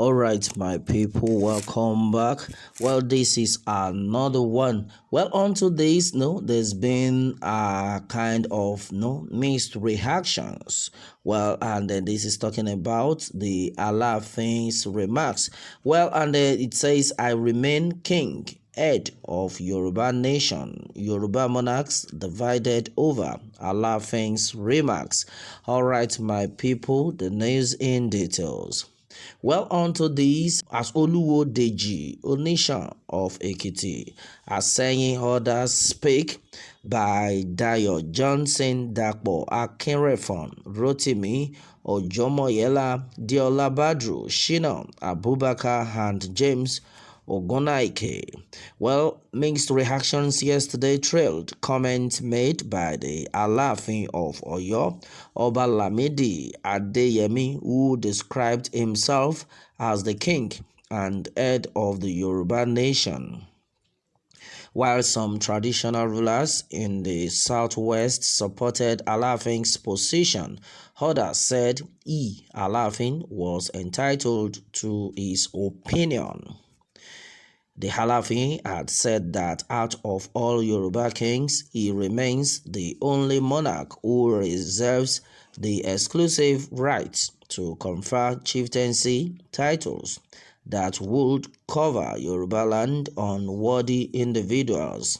All right, my people, welcome back. Well, this is another one. Well, on today's there's been a kind of mixed reactions. Well, and then this is talking about the ALAAFIN'S remarks. Well, and then it says, "I remain king, head of Yoruba nation. Yoruba monarchs divided over ALAAFIN'S remarks." All right, my people, the news in details. Well, onto this, as Oluwo Deji, Onisha of Ekiti, are saying others speak by Dayo Johnson, Dapo Akinrefon, Rotimi, Ojomoyela, Diola Badru, Shina, Abubakar, and James Ogonaike. Well, mixed reactions yesterday trailed comments made by the Alaafin of Oyo, Oba Lamidi Adeyemi, who described himself as the king and head of the Yoruba nation. While some traditional rulers in the southwest supported Alaafin's position, others said Alaafin was entitled to his opinion. The Alaafin had said that out of all Yoruba kings, he remains the only monarch who reserves the exclusive right to confer chieftaincy titles that would cover Yoruba land on worthy individuals.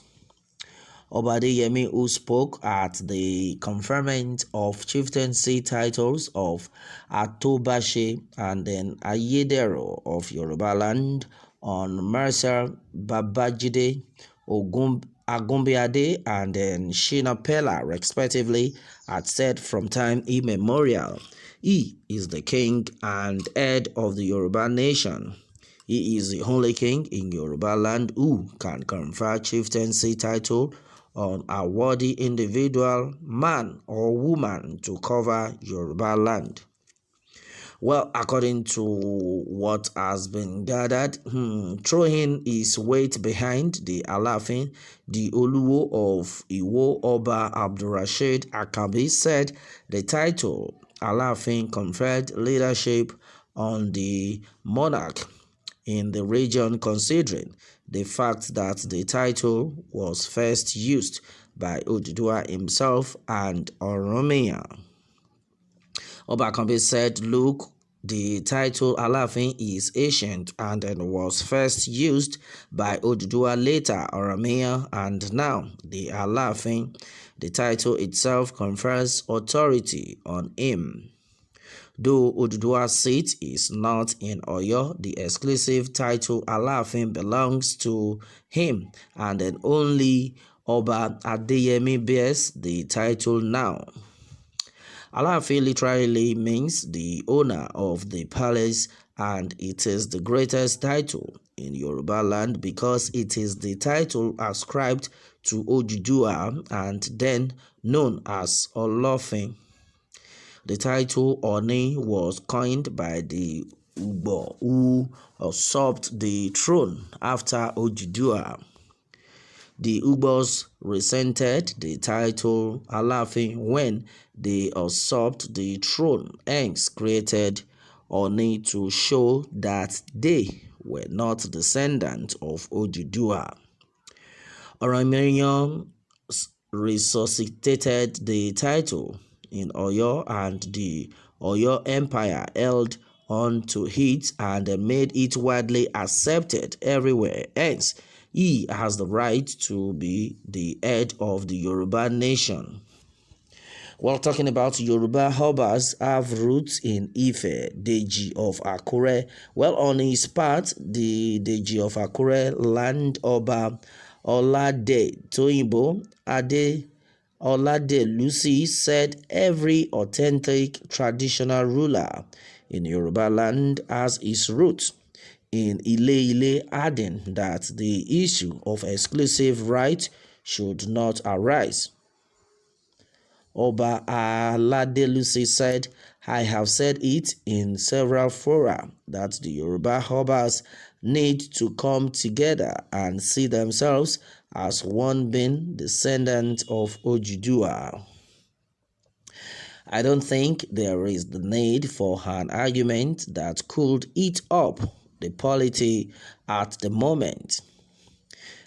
Obadeyemi, who spoke at the conferment of chieftaincy titles of Atobashe and then Ayedero of Yoruba land on Mercer Babajide, Agumbiade, and then Shina Pella, respectively, had said from time immemorial, he is the king and head of the Yoruba nation. He is the only king in Yoruba land who can confer chieftaincy title on a worthy individual, man or woman, to cover Yoruba land. Well, according to what has been gathered, throwing his weight behind the Alaafin, the Oluwo of Iwo Oba Abdulrasheed Akabi said the title Alaafin conferred leadership on the monarch in the region, considering the fact that the title was first used by Oduduwa himself and Oromia. Obakambe said, "Look, the title Alaafin is ancient and was first used by Oduduwa, later Oromia, and now the Alaafin. The title itself confers authority on him. Though Oduduwa's seat is not in Oyo, the exclusive title Alaafin belongs to him, and then only Oba Adeyemi bears the title now." Alaafin literally means the owner of the palace, and it is the greatest title in Yoruba land because it is the title ascribed to Oduduwa and then known as Olofin. The title Oni was coined by the Ugbo who usurped the throne after Oduduwa. The Ugbos resented the title Alaafin when they usurped the throne, hence created Oni to show that they were not descendants of Oduduwa. Oromia resuscitated the title in Oyo, and the Oyo Empire held on to it and made it widely accepted everywhere. Hence, he has the right to be the head of the Yoruba nation. While talking about Yoruba Obas have roots in Ife, Deji of Akure. Well, on his part, the Deji of Akure land Oba Olade Toyinbo Ade Olade Lucy said every authentic traditional ruler in Yoruba land has its roots in Ile, adding that the issue of exclusive right should not arise. Oba Aladelusi said, "I have said it in several fora that the Yoruba Obas need to come together and see themselves as one being descendant of Oduduwa." I don't think there is the need for an argument that could eat up the polity at the moment.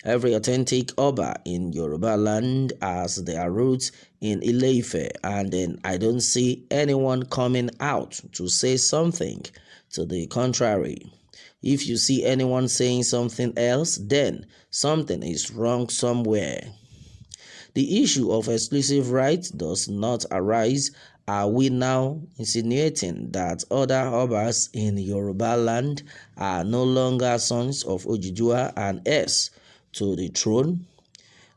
Every authentic Oba in Yoruba land has their roots in Ile-Ife, and then I don't see anyone coming out to say something to the contrary. If you see anyone saying something else, then something is wrong somewhere. The issue of exclusive rights does not arise. Are we now insinuating that other Obas in Yoruba land are no longer sons of Ojijua and heirs to the throne?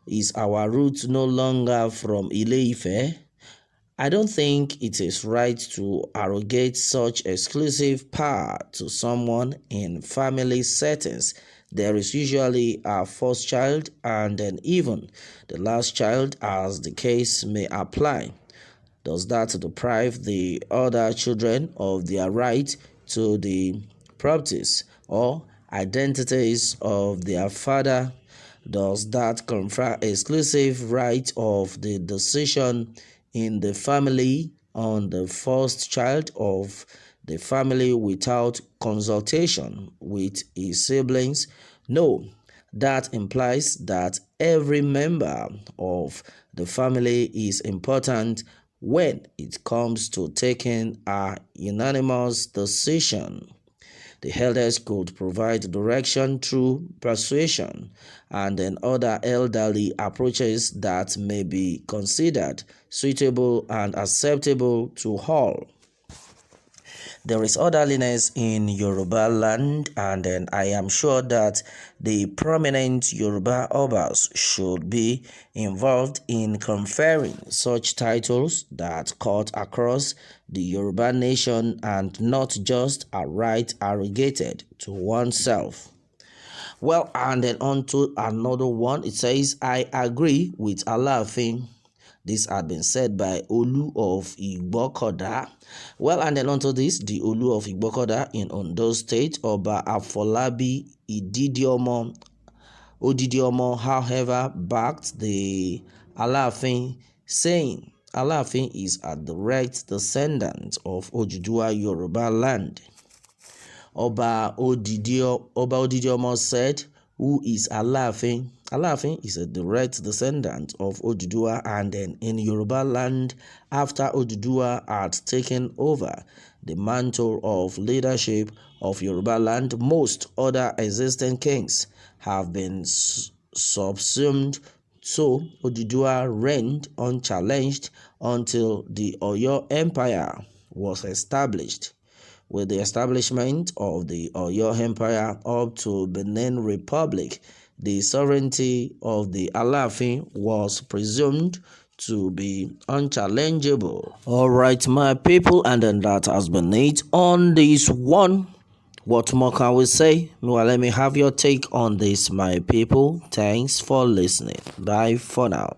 Is our root no longer from Ile-Ife? I don't think it is right to arrogate such exclusive power to someone in family settings. There is usually a first child and then even the last child, as the case may apply. Does that deprive the other children of their right to the properties or identities of their father? Does that confer exclusive right of the decision in the family on the first child of the family without consultation with his siblings? No, that implies that every member of the family is important when it comes to taking a unanimous decision. The elders could provide direction through persuasion and then other elderly approaches that may be considered suitable and acceptable to all. There is orderliness in Yoruba land, and then I am sure that the prominent Yoruba Obas should be involved in conferring such titles that cut across the Yoruba nation and not just a right arrogated to oneself. Well, and then on to another one. It says, I agree with ALAAFIN. This had been said by Olu of Igbokoda. Well, and then onto this, the Olu of Igbokoda in Ondo State, Oba Afolabi Odidiomo, however, backed the ALAAFIN, saying ALAAFIN is a direct descendant of Ojidua Yoruba land. Oba Odidiomo said, who is ALAAFIN? ALAAFIN is a direct descendant of Oduduwa, and then in Yoruba land, after Oduduwa had taken over the mantle of leadership of Yoruba land, most other existing kings have been subsumed, so Oduduwa reigned unchallenged until the Oyo Empire was established. With the establishment of the Oyo Empire up to Benin Republic, the sovereignty of the ALAAFIN was presumed to be unchallengeable. All right, my people, and then that has been it on this one. What more can we say? Well, let me have your take on this, my people. Thanks for listening. Bye for now.